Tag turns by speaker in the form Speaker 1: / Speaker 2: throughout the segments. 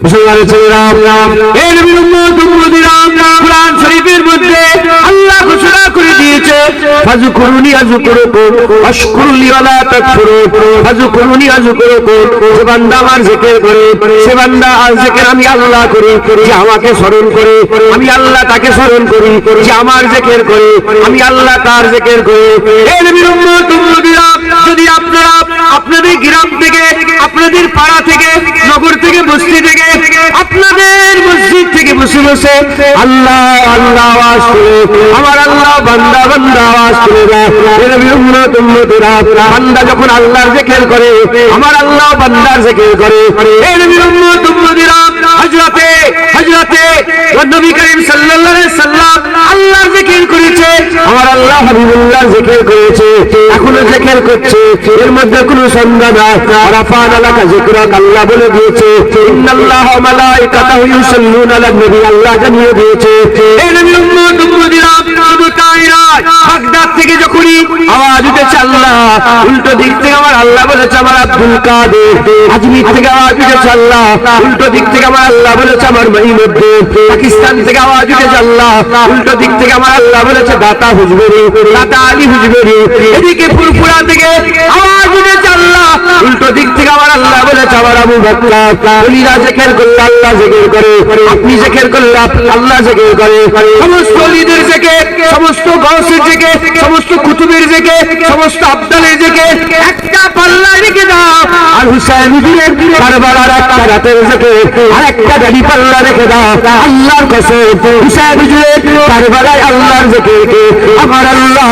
Speaker 1: মুসলমানের ছেলেরা, এই নবীর উম্মত উম্মতিরা, কুরআন শরীফের মধ্যে আল্লাহ ঘোষণা করে দিয়েছে, ফাযকুরুনি আযকুরুকুম ওয়াশকুরুলি ওয়া লা তাকফুরুন। ফাযকুরুনি আযকুরুকুম, যে বান্দা আমার জিকির করে, সে বান্দা আর জিকির আমি আল্লাহ করি, যে আমাকে স্মরণ করে আমি আল্লাহ তাকে স্মরণ করি, যে আমার জিকির করে আমি আল্লাহ তার জিকির করি। এই নবীর উম্মত উম্মতিরা, যদি আপনারা আপনাদের গ্রাম থেকে, আপনাদের পাড়া থেকে, নগর থেকে, বস্তি থেকে, আপনাদের মসজিদ থেকে বসে বসে আল্লাহ আল্লাহ আওয়াজ করে, আমার আল্লাহ বান্দা বান্দা আওয়াজ করে দেয়। এই নবীর উম্মত উম্মতিরা, বান্দা যখন আল্লাহর জিকির করে, আমার আল্লাহ বান্দার জিকির করে। এই নবীর উম্মত উম্মতিরা, হযরতে নবী করিম সাল্লাল্লাহু আলাইহি সাল্লাম আল্লাহর জিকির করেছে, আমার আল্লাহ হাবিবুল্লাহর জিকির করেছে, এখনো জিকির করছে, এর মধ্যে কোনো সন্দেহ নাই। রাফা'না লাকা যিকরাক, আল্লাহ বলে দিয়েছে, ইন্নাল্লাহা ওয়া মালাইকাতাহু ইউসাল্লুনা আলান নবী, আল্লাহ জানিয়ে দিয়েছে। এই নবীর উম্মত উম্মতিরা, শুধু তাই নয়, বাগদাদ থেকে যখনই আওয়াজ উঠেছে আল্লাহ, উল্টো দিক থেকে আমার আল্লাহ বলেছে আমার আব্দুল কাদের। আজমির থেকে আওয়াজ উঠেছে আল্লাহ, উল্টো দিক থেকে আমার আল্লাহ বলেছে আমার মঈনুদ্দিন। পাকিস্তান থেকে আওয়াজ উঠেছে আল্লাহ, উল্টো দিক থেকে আমার আল্লাহ বলেছে দাতা হুজুরি, দাতা আলী হুজুরি। এদিকে ফুরফুরা থেকে আওয়াজ উঠেছে আল্লাহ, উল্টো দিক থেকে আমার আল্লাহ বলেছে আমার আবু বকর। ওলিরা জিকির করলে আল্লাহ জিকির করে, আপনি জিকির করলে আল্লাহ জিকির করে। সমস্ত ওলিদের জিকির, সমস্ত গাউসের জিকির, সমস্ত কুতুবের জিকির, সমস্ত আব্দালের জিকির একটা পাল্লায় রেখে দাও, আর হুসাইন হুজুরের কারবালার একটা রাতের জিকির আর একটা দাড়ি পাল্লা রেখে দাও। আল্লাহর কসম, হুসাইন হুজুরের কারবালায় আল্লাহর জিকিরকে আমার আল্লাহ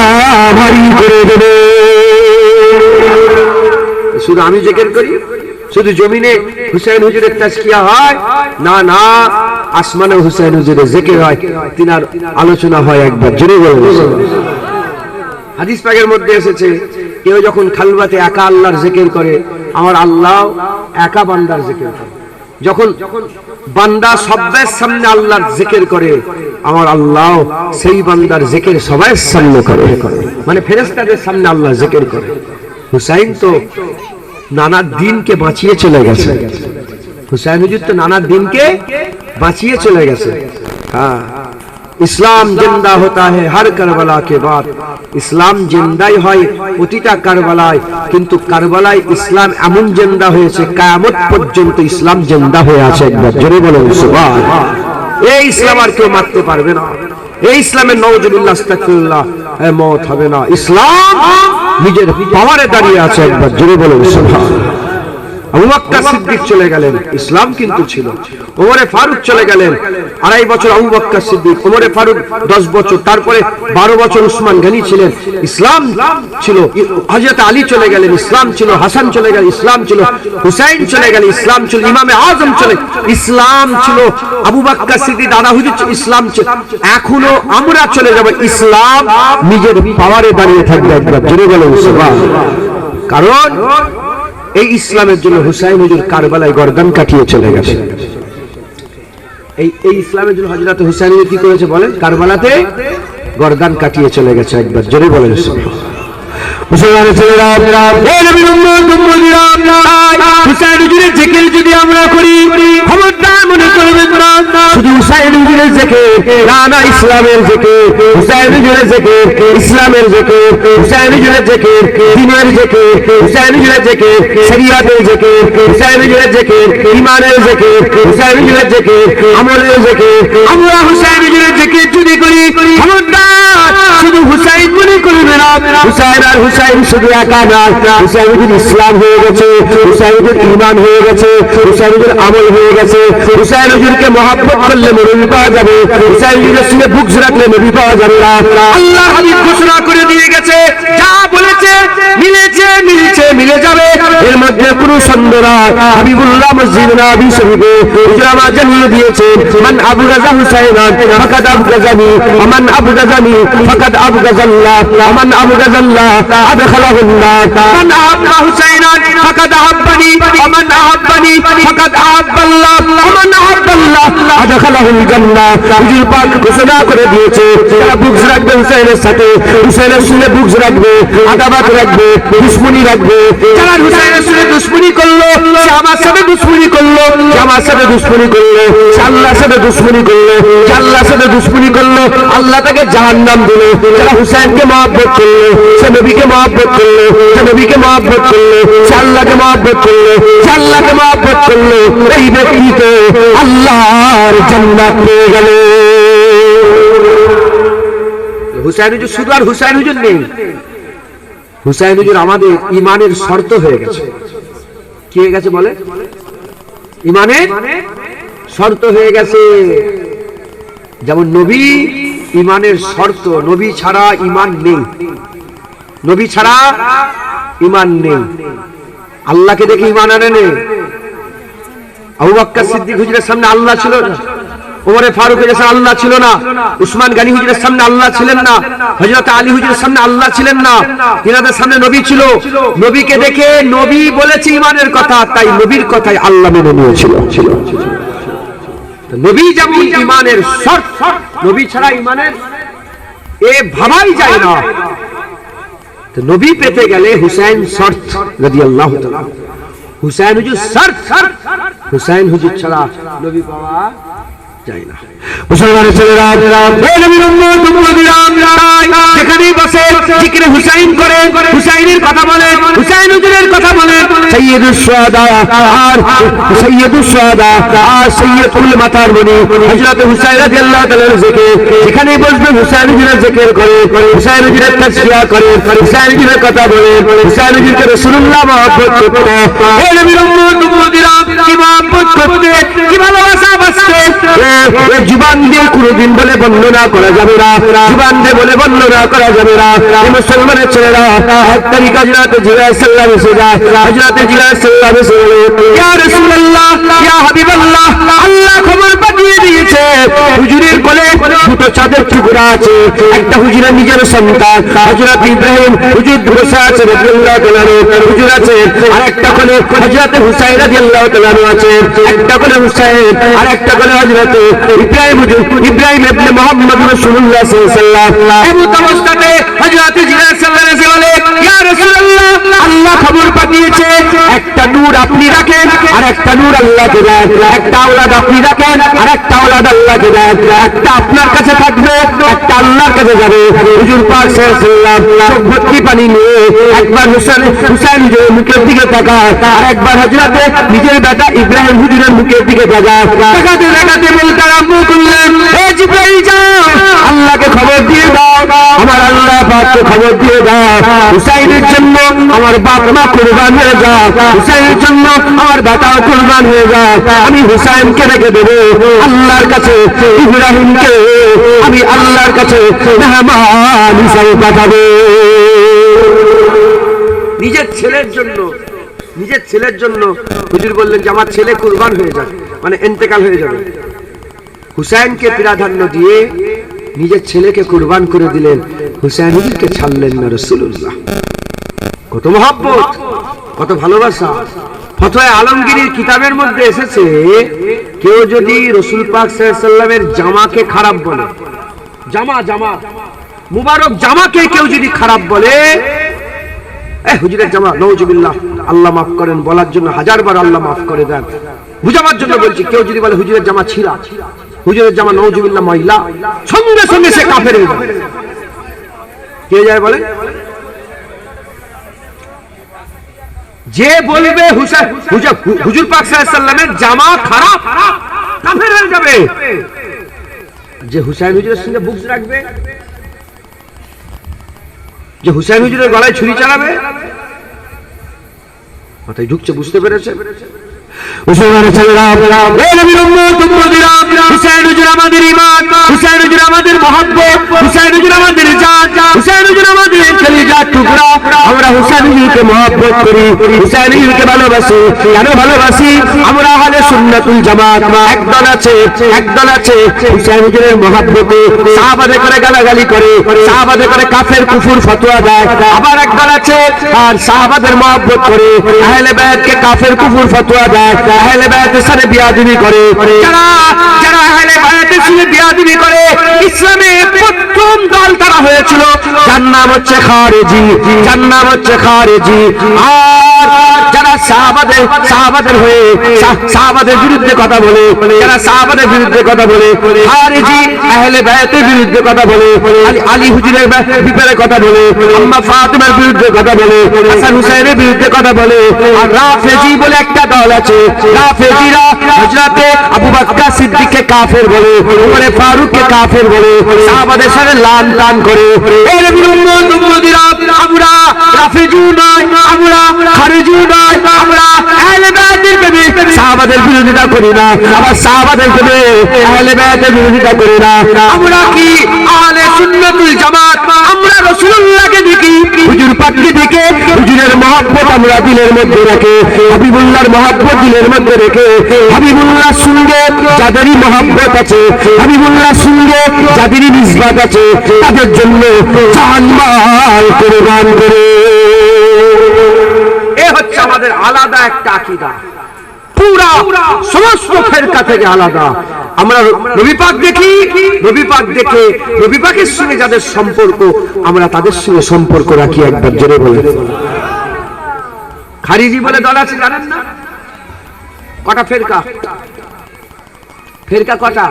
Speaker 1: ভারী করে দেবে। শুধু আমি জিকির করি, শুধু জমিনে হুসাইন হুজুরের তাজকিয়া হয় না, না, আসমানে হুসাইন হুজুরের জিকির হয়, তিনার আলোচনা হয় একবার। জোরে বলুন। হাদিস পাকের মধ্যে এসেছে, কেউ যখন খালওয়াতে একা আল্লাহর জিকির করে, আমার আল্লাহ একা বান্দার জিকির করে। যখন বান্দা সবার সামনে আল্লাহর জিকির করে, আমার আল্লাহ সেই বান্দার জিকির সবার সামনে করে, মানে ফেরেশতাদের সামনে আল্লাহ জিকির করে। হুসাইন তো নানা দিনকে বাঁচিয়ে চলে গেছে, হুসাইন হুজুর তো নানা দিনকে বাঁচিয়ে চলে গেছে। হ্যাঁ, ইসলাম জিন্দা হতা হ্যায় হর কারবালা কে বাদ, ইসলাম জিন্দাই হয় প্রতিটা কারবালায়, কিন্তু কারবালায় ইসলাম এমন জিন্দা হয়েছে কিয়ামত পর্যন্ত ইসলাম জিন্দা হয়ে আছে। একবার জোরে বলুন সুবহানাল্লাহ। এই ইসলাম আর কেউ মারতে পারবে না, এই ইসলামের নাউজুবিল্লাহ আস্তাগফিরুল্লাহ মত হবে না। ইসলাম নিজের পাওয়ারে দাঁড়িয়ে আছে। একবার জোরে বলুন সুবহানাল্লাহ। আবু বকর সিদ্দিক চলে গেলেন, ইসলাম কিন্তু ছিল। ওমরে ফারুক চলে গেলেন, 2.5 বছর আবু বকর সিদ্দিক, ওমরে ফারুক 10 বছর, তারপরে 12 বছর উসমান গনি ছিলেন, ইসলাম ছিল। হযরত আলী চলে গেলেন, ইসলাম ছিল। হাসান চলে গেল, ইসলাম ছিল। হুসাইন চলে গেল, ইসলাম ছিল। ইমামে আজম চলে, ইসলাম ছিল। আবু বকর সিদ্দিক, দাদা হুজুর, ইসলাম ছিল। এখনো আমরা চলে যাব, ইসলাম নিজের পাওয়ারে দাঁড়িয়ে থাকবে। একবার জোরে বলুন সুবহানাল্লাহ। কারণ এই ইসলামের জন্য হুসাইন হুজুর কারবালায় গর্দান কাটিয়ে চলে গেছে। এই ইসলামের জন্য হযরত হুসাইন হুজুর কি করেছে বলেন? কারবালাতে গর্দান কাটিয়ে চলে গেছে। একবার জোরে বলেন সুবহানাল্লাহ। মুসলমানের ছেলেরা, এই নবীর উম্মত উম্মতিরা, হুসাইন হুজুরের জিকির যদি আমরা করি, খবরদার মনে করবেন না শুধু হুসাইন হুজুরের জিকির, না, না, ইসলামের জিকির। হুসাইন হুজুরের জিকির, ইসলামের জিকির। হুসাইন হুজুরের জিকির, দ্বীনের জিকির। হুসাইন হুজুরের জিকির, শরিয়তের জিকির। হুসাইন হুজুরের জিকির, ঈমানের জিকির। হুসাইন হুজুরের জিকির, আমলের জিকির। আমরা হুসাইন হুজুরের জিকির যদি করি, খবরদার শুধু হুসাইন মনে করবেন না, হুসাইন আর হুসাইন শুধু একা না, হুসাইন হুজুর ইসলাম হয়ে গেছে, হুসাইন হুজুর ঈমান হয়ে গেছে, হুসাইন হুজুর আমল হয়ে গেছে। হুসাইন হুজুরকে মহব্বত করলে নবী পাওয়া যাবে, হুসাইন হুজুরের সঙ্গে বুকস রাখলে নবী পাওয়া যাবে না। আল্লাহ হাবিব ঘোষণা করে দিয়ে গেছে, যা বলেছে মিলেছে, মিলছে, মিলে যাবে, এর মধ্যে কোনো সন্দেহ নাই। হাবিবুল্লাহ মসজিদ নববী শরীফে হুজুর আমার জানিয়ে দিয়েছে, মান আবগাযা হুসাইনান ফাকাদ আবগাযানি, মান আবগাযানি ফাকাদ আবগাযাল্লাহ, মান আবগাযাল্লাহ আদখালাহুল্লাহ, মান আহাব্বা হুসাইনান ফাকাদ আহাব্বানি, মান আহাব্বানি ফাকাদ আহাব্বাল্লাহ, মান আহাব্বাল্লাহ আল্লাহ আদখালাহুল জান্নাহ। হুজুর পাক ঘোষণা করে দিয়েছে যারা বুকস রাখবে হুসাইনের সাথে, হুসাইনের সঙ্গে বুকস রাখবে, আদাবাত রাখবে, দুশমনি রাখবে, যারা হুসাইনের সঙ্গে দুশমনি করলো সে আমার সাথে দুশমনি করলো, সে আমার সাথে দুশমনি করলো, সে আল্লাহর সাথে দুশমনি করলো, যে আল্লাহর সাথে দুশমনি করলো আল্লাহ তাকে জাহান্নাম দিল। যারা হুসাইনকে মহব্বত করলো সে নবীকে মহব্বত করলো, সে নবীকে মহব্বত করলো, সে আল্লাহকে মহব্বত করলো, সে আল্লাহকে মহব্বত করলো, এই ব্যক্তিকে আল্লাহর জান্নাত পেয়ে গেল। হুসাইন হুজুর শুধু আর হুসাইন হুজুর নেই, হুসাইন হুজুর আমাদের ইমানের শর্ত হয়ে গেছে। কি হয়ে গেছে বলে? ইমানের শর্ত হয়ে গেছে। যেমন নবী ইমানের শর্ত, নবী ছাড়া ইমান নেই, নবী ছাড়া ইমান নেই। আল্লাহকে দেখে ইমান আনে নেই। আবু বকর সিদ্দিক হুজুরের সামনে আল্লাহ ছিল না, ওমরে ফারুকের সামনে আল্লাহ ছিল না, উসমান গনি হুজুরের সামনে আল্লাহ ছিলেন না, হযরত আলী হুজুরের সামনে আল্লাহ ছিলেন না, তিনাদের সামনে নবী ছিল। নবীকে দেখে নবী বলেছে ইমানের কথা, তাই নবীর কথাই আল্লাহ মেনে নিয়েছিল। নবী যেমন ইমানের শর্ত, নবী ছাড়া ইমানের এ ভাবাই যায় না। তো নবী পেতে গেলে হুসাইন শর্ত রাদিয়াল্লাহু তাআলা, হুসাইন হুজুর শর্ত, হুসাইন হুজুর ছাড়া নবী পাওয়া যায় না। মুসলমানের ছেলেরা, এই নবীর উম্মত উম্মতিরা, যেখানেই বসে জিকিরে হুসাইন করে, হুসাইনের কথা বলে, হুসাইন হুজুরের কথা বলে, সাইয়্যিদুশ শুহাদা আর সাইয়্যিদুশ শুহাদা আর সাইয়্যিদুল মাতার মনি হযরত হুসাইন রাদিয়াল্লাহু তাআলার জিকির, যেখানেই বসবে হুসাইন হুজুরের জিকির করে, হুসাইন হুজুরের তাসবিহ করে, হুসাইন হুজুরের কথা বলে, হুসাইন হুজুরকে রাসূলুল্লাহ মহব্বত করতে, এই নবীর উম্মত উম্মতিরা কি মহব্বত করতে, কি ভালোবাসা বাসতে, জীবন দিয়ে কোনদিন বলে বর্ণনা করা যাবে না, জীবন দিয়ে বলে বর্ণনা করা যাবে না। এই মুসলমানের ছেলেরা, এক তারিখ হযরত জিবরাইল সাল্লাল্লাহু আলাইহি ওয়াসাল্লাম, হযরত জিবরাইল সাল্লাল্লাহু আলাইহি ওয়াসাল্লাম, ইয়া রাসূলুল্লাহ, ইয়া হাবিবাল্লাহ, আল্লাহ খবর পাঠিয়ে দিয়েছে হুজুরের কোলে দুটো চাঁদের টুকরা আছে, একটা হুজুরের নিজের সন্তান হযরত ইব্রাহিম হুজুর বসে আছে রাদিয়াল্লাহু তাআলা হুজুর আছে, আর একটা কোলে হযরত হুসাইন রাদিয়াল্লাহু তাআলা আছে, একটা কোলে হুসাইন আর একটা কোলে হযরত ইব্রাহিম হুজুর, ইব্রাহিম ইবনে মুহাম্মদ রাসূলুল্লাহ সাল্লাল্লাহু আলাইহি ওয়াসাল্লাম। এমন অবস্থাতে হযরত জিবরাইল সাল্লাল্লাহু আলাইহি ওয়াসাল্লাম বলে, ইয়া রাসূলুল্লাহ, আল্লাহ খবর পাঠিয়েছে একটা নূর আপনি রাখেন আর একটা নূর আল্লাহকে দেন, একটা আওলাদ আপনি রাখেন আর একটা আওলাদ আল্লাহকে দেন, একটা আপনার কাছে থাকবে একটা আল্লাহর কাছে যাবে। হুজুর পাক সাল্লাল্লাহু আলাইহি ওয়াসাল্লাম চোখ ভর্তি পানি নিয়ে একবার হুসাইন হুজুরের মুখের দিকে তাকায় আর একবার হযরত নিজের বেটা ইব্রাহিম হুজুরের মুখের দিকে তাকায়, তাকাতে তাকাতে বলতে আরম্ভ করলেন, হে জিবরাইল যাও আল্লাহকে খবর দিয়ে দাও, আমার আল্লাহ পাককে খবর দিয়ে দাও, হুসাইনের জন্য আমার বাপ মা কুরবান হয়ে যাও, হুসাইনের জন্য আমার বেটাও কুরবান হয়ে যাও, আমি হুসাইনকে রেখে দেবো আল্লাহর কাছে, ইব্রাহিমকে আমি আল্লাহর কাছে মেহমান হিসাবে পাঠাবো। নিজের ছেলের জন্য, নিজের ছেলের জন্য হুজুর বললেন যে আমার ছেলে কুরবান হয়ে যাবে, মানে ইন্তেকাল হয়ে যাবে। হুসাইনকে প্রাধান্য দিয়ে নিজের ছেলেকে কুরবান করে দিলেন, হুসাইন হুজুরকে ছাড়লেন না রাসূলুল্লাহ। কত মহব্বত, কত ভালোবাসা। ফতোয়া আলমগীরের কিতাবের মধ্যে এসেছে, কেউ যদি রাসূল পাক সাল্লাল্লাহু আলাইহি ওয়াসাল্লামের জামাকে খারাপ বলে, জামা জামা মুবারক জামাকে কেউ যদি খারাপ বলে, হুজুরের জামা নাউজুবিল্লাহ, আল্লাহ মাফ করেন বলার জন্য হাজারবার আল্লাহ মাফ করে দেন, বুঝাবার জন্য বলছি, কেউ যদি বলে হুজুরের জামা ছিঁড়া, হুজুরের জামা নাউজুবিল্লাহ ময়লা, সঙ্গে সঙ্গে সে কাফের হয়ে যাবে। কে যায় বলে? যে বলবে হুজুর পাক সাল্লাল্লাহু আলাইহি ওয়াসাল্লামের জামা খারাপ, কাফের হয়ে যাবে। যে হুসাইন হুজুরের সঙ্গে বুকস রাখবে, যে হুসাইন হুজুরের গলায় ছুরি চালাবে, মাথায় ঢুকছে, বুঝতে পেরেছে? মুসলমানের ছেলেরা, এই নবীর উম্মত উম্মতিরা, হুসাইন হুজুর আমাদের ঈমান, হুসাইন হুজুর আমাদের মহব্বত, হুসাইন হুজুর আমাদের জান, হুসাইন হুজুর আমাদের কলিজার টুকরা। আমরা হুসাইন হুজুরকে মহব্বত করি, হুসাইন হুজুরকে ভালোবাসি। কেন ভালোবাসি? আমরা আহলে সুন্নাতুল জামাত। একদল আছে, একদল আছে হুসাইন হুজুরের মহব্বতে সাহাবাদের করে গালাগালি করে, সাহাবাদের করে কাফের কুফর ফতোয়া দেয়। আবার একদল আছে আর সাহাবাদের মহব্বত করে আহলে বাইতকে কাফের কুফর ফতোয়া দেয়। আহলে বায়াতের সাথে বিয়াদবি করে, যারা আহলে বায়াতের সাথে বিয়াদবি করে, ইসলামের প্রথম দল তারা হয়েছিল, যার নাম হচ্ছে খারেজি, যার নাম হচ্ছে খারেজি। আর যারা সাহাবাদের হয়ে সাহাবাদের বিরুদ্ধে কথা বলে, যারা সাহাবাদের বিরুদ্ধে কথা বলে, খারেজি আহলে বায়াতের বিরুদ্ধে কথা বলে, আলী হুজুরের ব্যাপারে কথা বলে, আম্মা ফাতিমার বিরুদ্ধে কথা বলে, হাসান হুসাইনের বিরুদ্ধে কথা বলে। আর রাফেজি বলে একটা দল আছে, রাফেজিরা হযরতে আবু বকর সিদ্দিককে কাফের বলে, ওমরে ফারুককে কাফের বলে, সাহাবাদের সাথে লান টান করে। এর উম্মতিরা আমরা রাফেজি নয়, আমরা খারেজি নয়, আমরা আহলে বায়াতের সাহাবাদের বিরোধিতা করি না, আবার সাহাবাদের আহলে বায়াতের বিরোধিতা করি না। আমরা কি আহলে সুন্নাতুল জামাত, আমরা রাসূলুল্লাহকে দেখি, হুজুর পাককে দেখে হুজুরের মহব্বত আমরা দিলের মধ্যে রেখে, হাবিবুল্লাহর মহব্বত দিলের মধ্যে রেখে, হাবিবুল্লাহর সঙ্গে যাদেরই মহব্বত আছে, হাবিবুল্লাহর সঙ্গে যাদেরই নিসবত আছে, তাদের জন্য জানমাল কুরবান করে। এ হচ্ছে আমাদের আলাদা একটা আকীদা, পুরা সমস্ত ফেরকা থেকে আলাদা। আমরা নবী পাক দেখি, নবী পাক দেখে নবী পাকের সঙ্গে যাদের সম্পর্ক, আমরা তাদের সঙ্গে সম্পর্ক রাখি। একবার জোরে বলে। খারিজি বলে দল আছে জানেন না? কটা ফেরকা? ফেরকা কটা?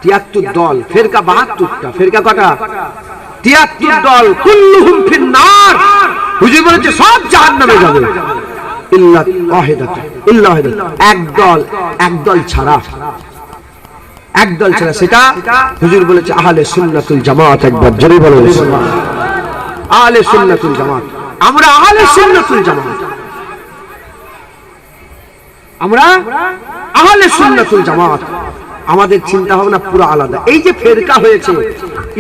Speaker 1: ৭৩ দল। ফেরকা ৭২টা। ফেরকা কটা? ৭৩ দল। কুল্লুহুম ফিন্নার। হুজুর বলেছে সব জাহান্নামে যাবে, ইল্লা ওয়াহিদাতুন, ইল্লা ওয়াহিদাতুন, একদল ছাড়া, একদল ছাড়া। সেটা হুজুর বলেছে আহলে সুন্নাতুল জামাত। একবার জোরে বলো সুবহানাল্লাহ। আহলে সুন্নাতুল জামাত, আমরা আহলে সুন্নাতুল জামাত, আমরা আহলে সুন্নাতুল জামাত। আমাদের চিন্তা ভাবনা পুরো আলাদা। এই যে ফেরকা হয়েছে,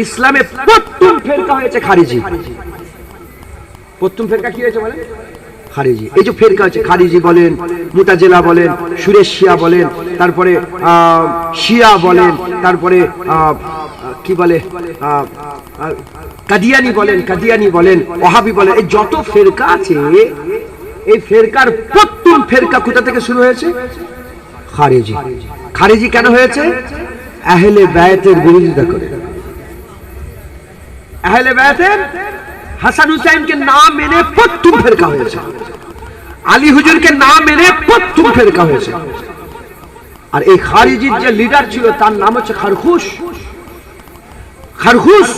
Speaker 1: ইসলামে প্রথম ফেরকা হয়েছে খারিজি। প্রথম ফেরকা কি হয়েছে বলেন? খারিজি। এই যে ফেরকা হচ্ছে, খারিজি বলেন, মুতাজিলা বলেন, সুরেশ শিয়া বলেন, তারপরে শিয়া বলেন, তারপরে কি বলে কাদিয়ানি বলেন, কাদিয়ানি বলেন, ওহাবি বলেন, এই যত ফেরকা আছে, এই ফেরকার প্রথম ফেরকা কোথা থেকে শুরু হয়েছে? খারিজি। খারিজি কেন হয়েছে? আহলে বায়াতের বিরোধিতা করে। আহলে বায়াতের হাসান হুসাইনকে না মেনে প্রথম ফেরকা হয়েছে, আলী হুজুরকে না মেনে প্রথম ফেরকা হয়েছে। আর এই খারিজির যে লিডার ছিল তার নাম হচ্ছে খারখুশ। খারখুশ,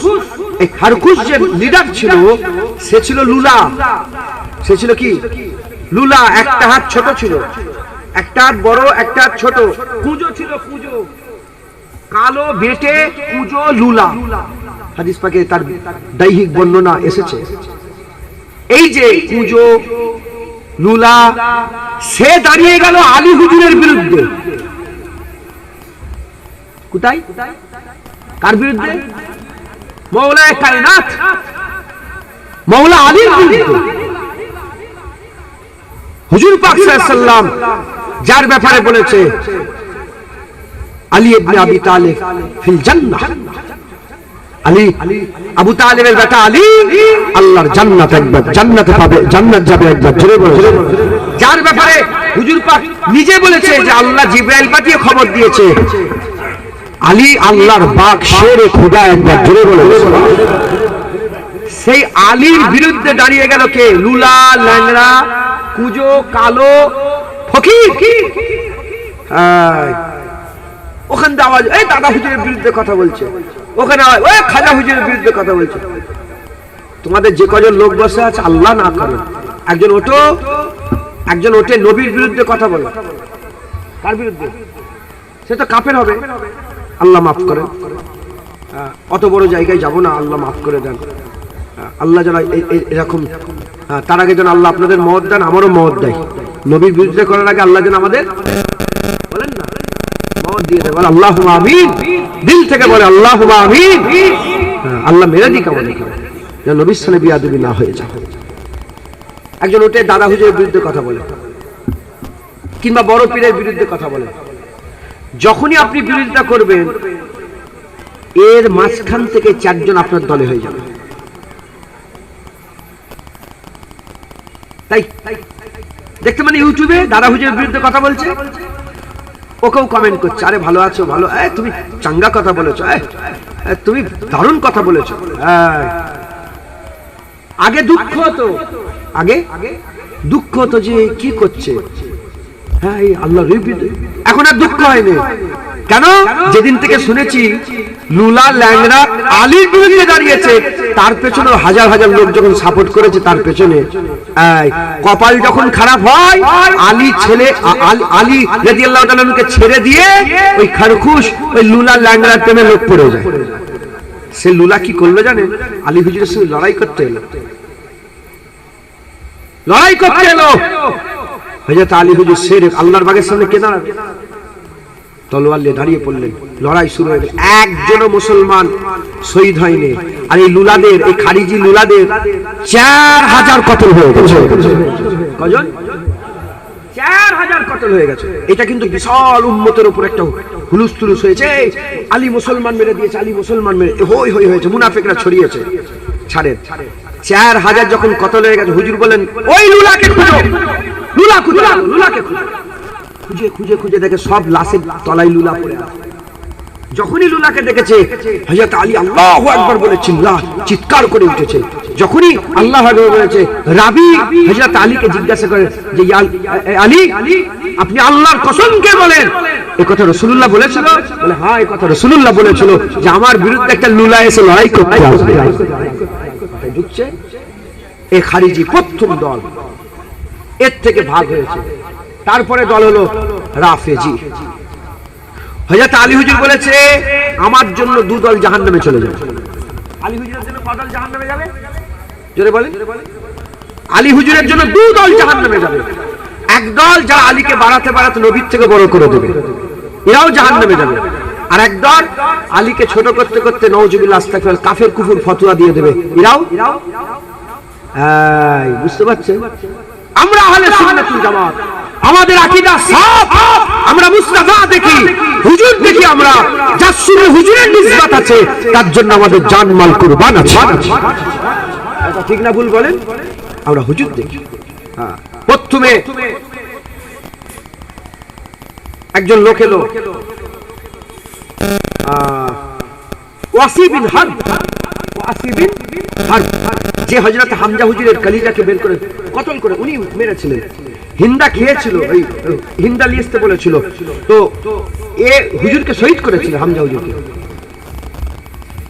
Speaker 1: এই খারখুশ যে লিডার ছিল, সে ছিল লুলা। সে ছিল কি? লুলা। একটা হাত ছোট ছিল, একটা হাত বড়, একটা হাত ছোট। কুঁজো ছিল, কুঁজো, কালো বেটে কুঁজো লুলা। হাদিস পাকে তার দৈহিক বর্ণনা এসেছে। এই যে কুঁজো লুলা, সে দাঁড়িয়ে গেল আলী হুজুরের বিরুদ্ধে। কোথায়? কার বিরুদ্ধে? মওলায়ে কায়নাত, মওলা আলীর বিরুদ্ধে। হুজুর পাক সাল্লাল্লাহু আলাইহি ওয়াসাল্লাম যার ব্যাপারে বলেছে আলী ইবনে আবি তালিব ফিল জান্নাহ, আলী, আবু তালিবের বেটা আলী আল্লাহর জান্নাত, একবার জান্নাতে পাবে, জান্নাত যাবে। একবার জোরে বলো। যার ব্যাপারে হুজুর পাক নিজে বলেছে যে আল্লাহ জিবরাইল পাঠিয়ে খবর দিয়েছে আলী আল্লাহর বাগ, শেরে খোদা। একবার জোরে বলো। সেই আলীর বিরুদ্ধে দাঁড়িয়ে গেল কে? লুলা, ল্যাংড়া, কুঁজো, কালো ফকির। ওখান থেকে আওয়াজ, এই দাদা হুজুরের বিরুদ্ধে কথা বলছে। ওখানে আওয়াজ, ওই খাজা হুজুরের বিরুদ্ধে কথা বলছে। তোমাদের যে কজন লোক বসে আছে, আল্লাহ না করে, একজন ওঠো, একজন ওঠে নবীর বিরুদ্ধে কথা বলে। কার বিরুদ্ধে? সে তো কাফের হবে। আল্লাহ মাফ করে। অত বড় জায়গায় যাব না, আল্লাহ মাফ করে দেন। আল্লাহ যেন এরকম, তার আগে যেন আল্লাহ আপনাদের মওত দেন, আমারও মওত দেয়। নবীর বিরুদ্ধে করার আগে আল্লাহ যেন আমাদের, বলেন না, মওত দিয়ে দেয়। বলে আল্লাহুম্মা আমিন, দিল থেকে বলে আল্লাহুম্মা আমিন। আল্লাহ মেরে দিক আমাদের, যেন নবীর সাথে বিয়াদবি না হয়ে যায়। একজন ওঠে দাদা হুজুরের বিরুদ্ধে কথা বলে, কিংবা বড় পীরের বিরুদ্ধে কথা বলে। যখনই আপনি বিরোধিতা করবেন, এর মাঝখান থেকে 4 জন আপনার দলে হয়ে যাবে। তাই দেখতে মানে ইউটিউবে দাদা হুজুরের বিরুদ্ধে কথা বলছে, ওকেও কমেন্ট করছে, আরে ভালো আছো, ভালো, তুমি চাঙ্গা কথা বলেছো, তুমি দারুণ কথা বলেছো। আগে দুঃখ হতো, আগে দুঃখ হতো যে কি করছে, হ্যাঁ এই আল্লাহর বিরুদ্ধে। এখন আর দুঃখ হয়নি। কেন? যেদিন থেকে শুনেছি লুলা ল্যাংড়া আলীর বিরুদ্ধে দাঁড়িয়েছে, তার পেছনে হাজার হাজার লোক যখন সাপোর্ট করেছে, তার পেছনে কপাল যখন খারাপ হয়, আলী ছেলে আলী রাদিয়াল্লাহু তাআলা আনহুকে ছেড়ে দিয়ে ওই খারখুশ ওই লুলা ল্যাংড়ার প্রেমে লোক পড়ে যায়। সে লুলা কি করলো জানেন? আলী হুজুরের সঙ্গে লড়াই করতে এলো, লড়াই করতে এলো। হযরত আলী হুজুর শের আল্লাহর বাগের সামনে কে দাঁড়াবে? তলোয়ার নিয়ে দাঁড়িয়ে পড়লেন, লড়াই শুরু হয়ে গেল। একজনও মুসলমান শহীদ হয়নি। আর এই লুলাদের, এই খারিজি লুলাদের 4000 কতল হয়ে গেছে। কজন? 4000 কতল হয়ে গেছে। এটা কিন্তু বিশাল উম্মতের উপর একটা হুলুস তুলুস হয়েছে। আলী মুসলমান মেরে দিয়েছে, আলী মুসলমান মেরে হই হই হয়েছে, মুনাফিকরা ছড়িয়েছে। ছাড়েন, 4000 যখন কতল হয়ে গেছে, হুজুর বলেন ওই লুলাকে খুঁজো, লুলা খুঁজো, লুলাকে খুঁজো। খুঁজে খুঁজে খুঁজে দেখে সব লাশের তলায় লুলা পড়ে আছে। যখনই লুলাকে দেখেছে, হযরত আলী আল্লাহু আকবার বলে চিৎকার করে উঠেছে। যখনই আল্লাহু আকবার বলেছে, রাবি হযরত আলীকে জিজ্ঞাসা করে যে আলী, আপনি আল্লাহর কসম কে বলেন? এই কথা রাসূলুল্লাহ বলেছিল? বলে হ্যাঁ, এই কথা রাসূলুল্লাহ বলেছিল যে আমার বিরুদ্ধে একটা লুলা এসে লড়াই করতে আসবে। কথায় ঢুকছে এই খারিজি প্রথম দল, এর থেকে ভাগ হয়েছে। তারপরে দল হলো রাফেজি। হযরত আলী হুজুর বলেছে আমার জন্য 2 দল জাহান্নামে চলে যাবে। আলী হুজুরের জন্য কত দল জাহান্নামে যাবে? জোরে বলেন। আলী হুজুরের জন্য 2 দল জাহান্নামে যাবে। এক দল যারা আলীকে বাড়াতে বাড়াতে নবীর থেকে বড় করে দেবে, এরাও জাহান্নামে যাবে। আর এক দল আলীকে ছোট করতে করতে নাউজুবিল্লাহ আস্তাগফিরুল্লাহ কাফের কুফর ফতোয়া দিয়ে দেবে, এরাও। বুঝতে পারছেন? আমরা আহলে সুন্নাতুল জামাত, আমাদের আকীদা সাফ। আমরা মুস্তাফা দেখি, হুজুর দেখি, আমরা যার সঙ্গে হুজুরের নিসবত আছে তার জন্য আমাদের জান মাল কুরবান আছে। এটা ঠিক না ভুল বলেন? আমরা হুজুর দেখি। হ্যাঁ, প্রথমে একজন লোক এলো, ওয়াসি বিন হারব, ওয়াসি বিন হারব, যে হযরত হামজা হুজুরের কলিজাকে বের করে কতল করে উনি মেরেছিলেন। হিন্দা খেয়েছিল, ওই হিন্দা লিস্তে বলেছিল, তো এ হুজুরকে শহীদ করেছিল, হামজা হুজুরকে।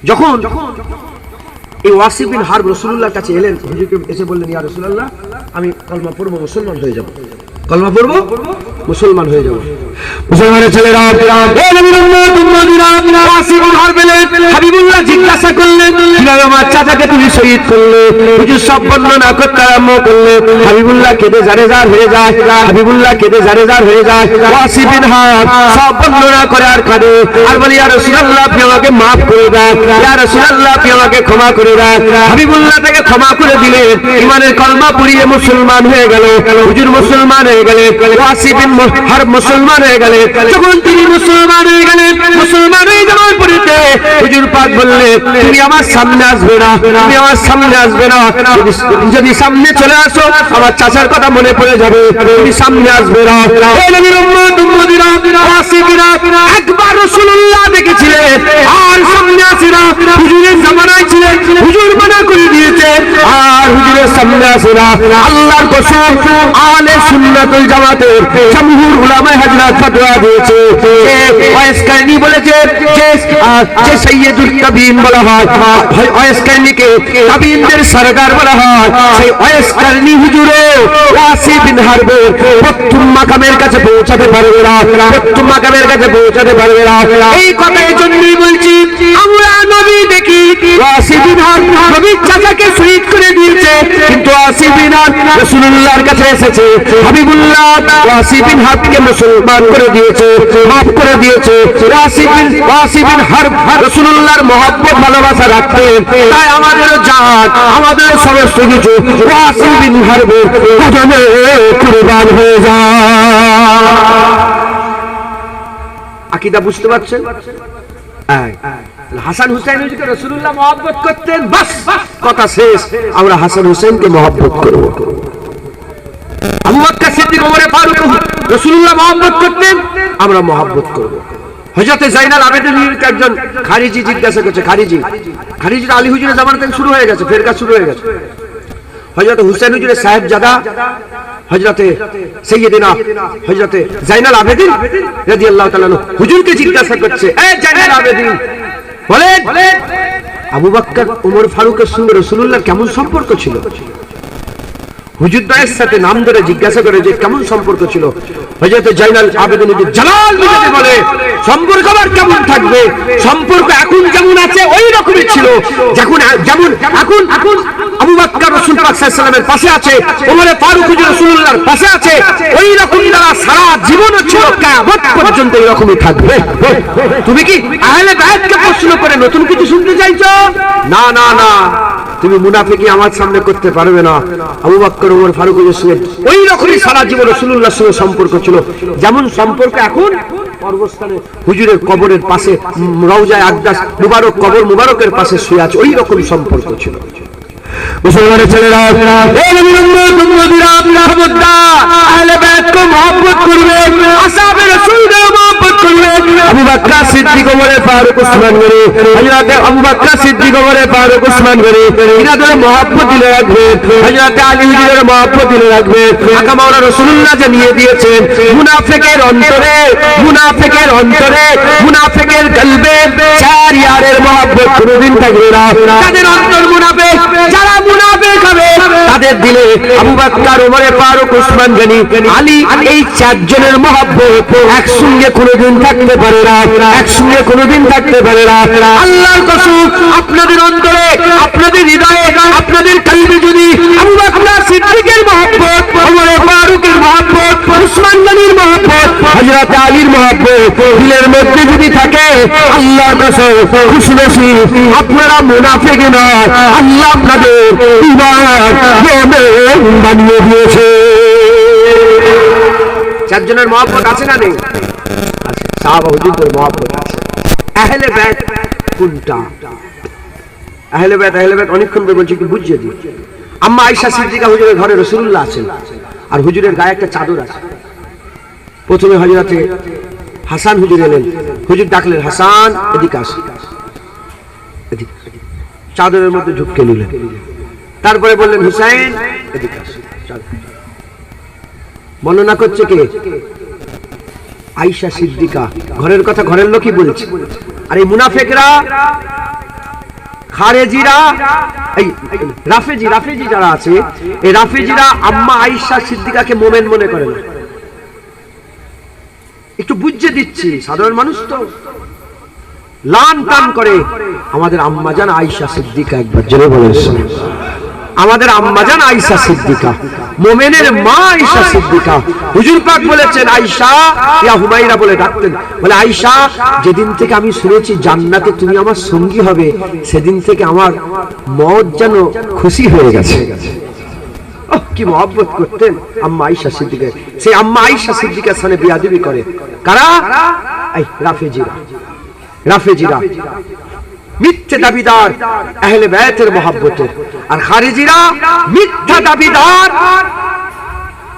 Speaker 1: যখন এই ওয়াসি বিন হারব রাসূলুল্লাহর কাছে এলেন, হুজুরকে এসে বললেন ইয়া রাসূলুল্লাহ, আমি কলমা পড়ব, মুসলমান হয়ে যাব, কলমা পড়ব, মুসলমান হয়ে যাব। মুসলমানের ছেলেরা, এ নবীর উম্মত উম্মতিরা, ওয়াসি বিন হারব হাবিবুল্লাহ জিজ্ঞাসা করলেন, কিভাবে আমার চাচাকে তুমি শহীদ করলে? হুজুর সব বর্ণনা করতে আরম্ভ করলে। হাবিবুল্লাহ কেঁদে জারেজার হয়ে যায়, হাবিবুল্লাহ কেঁদে জারেজার হয়ে যায়। ওয়াসি বিন হারব সব বর্ণনা করে আর কাঁদে, আর বলে ইয়া রাসূলুল্লাহ, আপনি আমাকে maaf করে দেন, ইয়া রাসূলুল্লাহ, আপনি আমাকে ক্ষমা করে দেন। হাবিবুল্লাহ তাকে ক্ষমা করে দিলেন, ঈমানের কলমা পড়িয়ে মুসলমান হয়ে গেল। হুজুর মুসলমান হয়ে গেলেন, ওয়াসি বিন হারব মুসলমান হয়ে গেলেন। যখন তিনি মুসলমান হয়ে গেলেন, মুসলমান হয়ে যাওয়ার পরেতে হুজুর পাক বললেন, তুমি আমার সামনে আসবে না, তুমি আমার সামনে আসবে না, যদি সামনে চলে আসো আমার চাচার কথা মনে পড়ে যাবে, তুমি সামনে আসবে না। এই নবীর উম্মত উম্মতিরা, ওয়াসি বিন হারব একবার রাসূলুল্লাহ দেখেছিলেন, আর সামনে আসে না। হুজুরের জামানায় ছিলেন, হুজুর মানা করে দিয়েছে, আর হুজুরের সামনে আসে না। আল্লাহর কসম, আহলে সুন্নাতুল জামাতের জমহুর উলামায়ে হযরত ফতোয়া দিয়েছে, ওয়াইস কারনি বলেছে যে সাইয়্যিদুল কাবীন বলা হয়, ওয়াইস কারনিকে কাবীনদের সরদার বলা হয়। সেই ওয়াইস কারনি হুজুরও ওয়াসি বিন হারবের প্রথম মাকামের কাছে পৌঁছাতে পারবে না, প্রথম মাকামের কাছে পৌঁছাতে পারবে না। এই কথা এই জন্যই বলছি, আমরা নবী দেখি, ওয়াসি বিন হারব নবীর চাচাকে শহীদ করে দিয়েছে, কিন্তু ওয়াসি বিন হারব রাসূলুল্লাহর কাছে এসেছে। হাবিবুল্লাহ ওয়াসি বিন হারবকে মুসলমান করে দিয়েছে, মাফ করে দিয়েছে। ওয়াসি বিন হারব রাসূলুল্লাহর মহব্বত ভালোবাসা রাখতেন, তাই আমাদের জান, আমাদের সমস্ত কিছু ওয়াসি বিন হারবের কদমে কুরবান হয়ে যায়। আকীদা বুঝতে পারছেন? হাসান হুসাইন হুজুরকে রাসূলুল্লাহ মহব্বত করতেন, বাস কথা শেষ। আমরা হাসান হুসাইনকে মহব্বত করব। আবু বকর সিদ্দিক ওমর ফারুক রাসূলুল্লাহ মহব্বত করতেন, আমরা মহব্বত করব। হযরত জাইনাল আবেদিনকে একজন খারিজি জিজ্ঞাসা করছে, খারিজি আলী হুজুরের জামানা থেকে শুরু হয়ে গেছে, ফেরকা শুরু হয়ে গেছে। হযরত হুসাইন হুজুরের সাহেবজাদা হযরত সাইয়্যিদিনা হযরত জাইনাল আবেদিন রাদিয়াল্লাহু তাআলা হুজুরকে জিজ্ঞাসা করছে, এ জাইনাল আবেদিন বলেন আবু বকর ওমর ফারুকের সঙ্গে রাসূলুল্লাহর কেমন সম্পর্ক ছিল? হুজুর ভাইয়ের সাথে নাম ধরে জিজ্ঞাসা করে যে কেমন সম্পর্ক ছিল। হযরত জাইনাল আবেদিন জালাল মিজাজে বলে, সম্পর্ক আবার কেমন থাকবে, সম্পর্ক এখন যেমন আছে ওই রকমই ছিল। যেমন এখন আবু বকর রাসূল পাক সাল্লাল্লাহু আলাইহি ওয়াসাল্লামের পাশে আছে, ওমর ফারুক হুজুর রাসূলুল্লাহর পাশে আছে, ওই রকম তারা সারা জীবনও ছিল, কিয়ামত পর্যন্ত এই রকমই থাকবে। তুমি কি আহলে বাইতকে প্রশ্ন করে নতুন কিছু শুনতে চাইছো? না না না, তুমি মুনাফিকি আমার সামনে করতে পারবে না। আবু বকর ওমর ফারুকের সঙ্গে ওই রকমই সারা জীবন রাসূলুল্লাহর সঙ্গে সম্পর্ক ছিল, যেমন সম্পর্ক এখন পর্বতস্থানে হুজুরের কবরের পাশে রওজায়ে আকদাস মুবারক কবর মুবারকের পাশে শুয়ে আছে, ওই রকম সম্পর্ক ছিল। মুসলমানের ছেলেরা, এই নবীর উম্মত উম্মতিরা, খবরদার আহলে বাইতকে মহব্বত করবে, আসহাবে রাসূলকে মহব্বত করবে। আবু বকর সিদ্দিক ওমর ফারুক ওসমান গনি, হযরত আবু বকর সিদ্দিক ওমর ফারুক ওসমান গনি ইনাদের মহব্বত দিলে রাখবে, হযরত আলী হুজুরের মহব্বত দিলে রাখবে। আকা মাওলানা রাসূলুল্লাহ জানিয়ে দিয়েছেন, মুনাফিকের অন্তরে মুনাফিকের কলবে চার ইয়ারের মহব্বত কোনদিন থাকবে না। তাদের অন্তর মুনাফিক, যারা মুনাফিক হবে তাদের দিলে আবু বকর ওমর ফারুক ওসমান গনি আলী এই চারজনের মহব্বত একসঙ্গে কোনদিন থাকতে পারে না, একসঙ্গে কোনদিন থাকতে পারে না। আল্লাহর কসম, আপনাদের অন্তরে, আপনাদের হৃদয়ে, আপনাদের কলবে যদি আবু বকর সিদ্দিকের মহব্বত, ওমর ফারুকের মহব্বত, ওসমান গনির মহব্বত, হযরত আলীর মহব্বত দিলের মধ্যে যদি থাকে, আল্লাহর কসম খুশি খুশি আপনারা মুনাফিক নয়, আল্লাহ আপনাদের ঈমান মুমিন বানিয়ে দিয়েছে। চারজনের মহব্বত আছে না নেই? আছে। সাহাবা হুজুরদের মহব্বত আছে। আহলে বাইত কোনটা? আহলে বাইত অনেকক্ষণ ধরে বলছি, একটু বুঝিয়ে দিই। আম্মা আয়েশা সিদ্দিকা হুজুরের ঘরে রাসূলুল্লাহ আছেন, আর হুজুরের গায়ে একটা চাদর আছে। প্রথমে হযরতে হাসান হুজুর এলেন, হুজুর ডাকলেন, হাসান এদিকে আসো, চাদরের মধ্যে ঝুঁকে নিলেন। তারপরে বললেন, হুসাইন এদিকে আসো। বর্ণনা করছে কে? আয়েশা সিদ্দিকা। ঘরের কথা ঘরের লোকই বলছে। আর এই মুনাফিকরা, খারেজিরা, এই রাফেজি যারা আছে, এই রাফেজিরা আম্মা আয়েশা সিদ্দিকাকে মোমেন মনে করে না। একটু বুঝিয়ে দিচ্ছি, সাধারণ মানুষ তো লান টান করে। আমাদের আম্মাজান আয়েশা সিদ্দিকা, একবার জোরে বলেছেন, আমাদের আম্মাজান আয়েশা সিদ্দিকা, মোমেনের মা আয়েশা সিদ্দিকা। হুজুর পাক বলেছেন, আয়েশা ইয়া হুমায়রা বলে ডাকতেন, বলে আয়েশা যেদিন থেকে আমি শুনেছি জান্নাতে তুমি আমার সঙ্গী হবে, সেদিন থেকে আমার মন যেন খুশি হয়ে গেছে। কি মহব্বত করতেন আম্মা আয়েশা সিদ্দিকা। সেই আম্মা আয়েশা সিদ্দিকার সামনে বিয়াদবি করে কারা? এই রাফেজিরা মিথ্যে দাবিদার আহলে বাইতের মহব্বতের, আর খারিজিরা মিথ্যা দাবিদার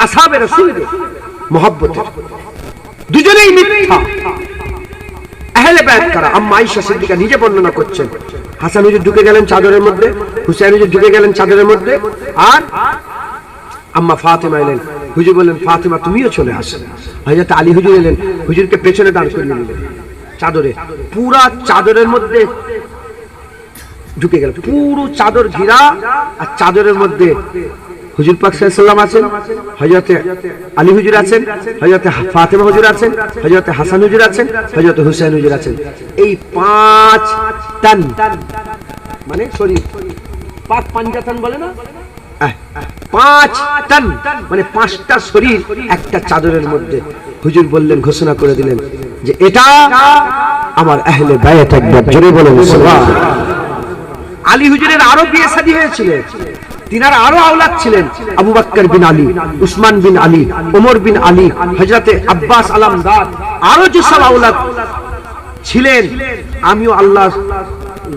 Speaker 1: আসহাবে রাসূলের মহব্বতের। দুজনেই মিথ্যা। আহলে বাইত কারা? আম্মা আয়েশা সিদ্দিকা নিজে বর্ণনা করছেন, হাসান হুজুর ঢুকে গেলেন চাদরের মধ্যে, হুসাইন হুজুর ঢুকে গেলেন চাদরের মধ্যে, আর আম্মা ফাতেমা এলেন। হুজুর বললেন, ফাতেমা তুমিও চলে আসো। হযরত আলী হুজুর এলেন, হুজুরকে পেছনে দাঁড় করিয়ে নিলেন চাদরে, পুরা চাদরের মধ্যে ঢুকে গেল, পুরো চাদর ঘিরা, আর চাদরের মধ্যে হুজুর পাক সাল্লাল্লাহু আলাইহি ওয়াসাল্লাম আছেন, হযরত আলী হুজুর আছেন, হযরত ফাতেমা হুজুর আছেন, হযরত হাসান হুজুর আছেন, হযরত হুসাইন হুজুর আছেন। এই 5 টন, মানে শরীর, 5 পাঞ্জাতন বলে না, 5 টন মানে 5টা শরীর একটা চাদরের মধ্যে। হুজুর বললেন, ঘোষণা করে দিলেন যে এটা আমার আহলে বাইত। একবার জোরে বলেন সুবহানাল্লাহ। আলী হুজুরের আরো বিয়ে শাদী হয়েছিল, তিনার আরো আওলাদ ছিলেন, আবু বকর বিন আলী, উসমান বিন আলী, ওমর বিন আলী, হযরতে আব্বাস আলমদার, আরো যেসব আওলাদ ছিলেন। আমিও আল্লাহ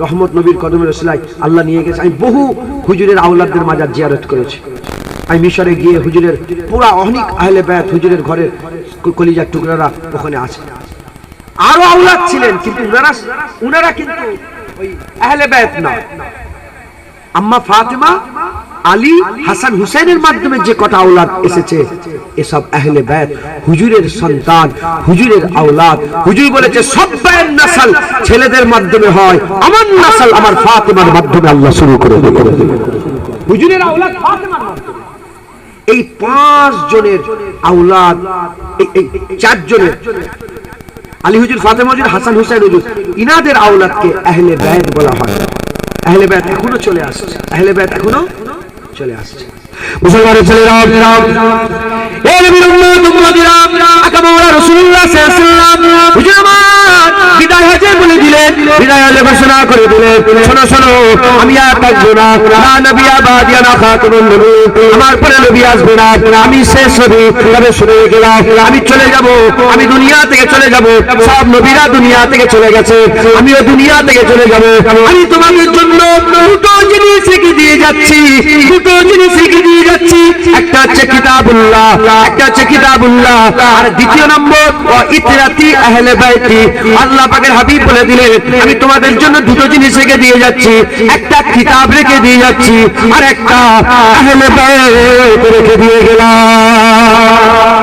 Speaker 1: রহমত নবীর কদমে রসুলাই আল্লাহ নিয়ে গেছে, আমি বহু হুজুরের আওলাদদের মাজার জিয়ারত করেছি। আমি মিশরে গিয়ে হুজুরের পুরা অনেক আহলে বায়াত হুজুরের ঘরের কলিজার টুকরারা ওখানে আছে। আরো আওলাদ ছিলেন, কিন্তু উনারা কিন্তু ওই আহলে বায়াত না। আম্মা ফাতেমা, আলী, হাসান হুসাইনের মাধ্যমে যে কটা আওলাদ এসেছে এসব আহলে বায়াত, হুজুরের সন্তান, হুজুরের আওলাদ। হুজুর বলেছে সব্বায়ের নসল ছেলেদের মাধ্যমে হয়, আমার নসল আমার ফাতেমার মাধ্যমে আল্লাহ শুরু করে দেবে। হুজুরের আওলাদ ফাতেমার মাধ্যমে। এই 5 জনের আওলাদ, এই 4 জনের, আলী হুজুর, ফাতেমা হুজুর, হাসান হুসাইন হুজুর, ইনাদের আওলাদকে আহলে বায়াত বলা হয়। আহলে বায়াত এখনো চলে আসছে, আহলে বায়াত এখনো চলে আসছে। মুসলমানের ছেলেরা, এই নবীর উম্মত উম্মতিরা, আকা মাওলা রাসূলুল্লাহ সাল্লাল্লাহু আলাইহি ওয়াসাল্লাম হুজুর আমার বিদায় হজে বলে দিলেন, বিদায় হজে ঘোষণা করে দিলেন, শোনো শোনো, আমি আর থাকবো না, না নবী আবাদি না খাতুনুন নবী, আমার পরে নবী আসবে না, আমি শেষ নবী। তবে শুনে গেলাম, আমি চলে যাব, আমি দুনিয়া থেকে চলে যাব, সব নবীরা দুনিয়া থেকে চলে গেছে, আমিও দুনিয়া থেকে চলে যাব। আমি তোমাদের জন্য দুটো জিনিস রেখে দিয়ে যাচ্ছি, দুটো জিনিস রেখে দিয়ে যাচ্ছি। একটা হচ্ছে কিতাবুল্লাহ, একটা হচ্ছে কিতাবুল্লাহ, আর দ্বিতীয় নম্বর ইতরাতি আহলে বাইতি। আল্লাহ পাকের হাবিব বলে দিলেন, আমি তোমাদের জন্য দুটো জিনিস রেখে দিয়ে যাচ্ছি, একটা কিতাব রেখে দিয়ে যাচ্ছি, আর একটা আহলে বাইত রেখে দিয়ে গেলাম।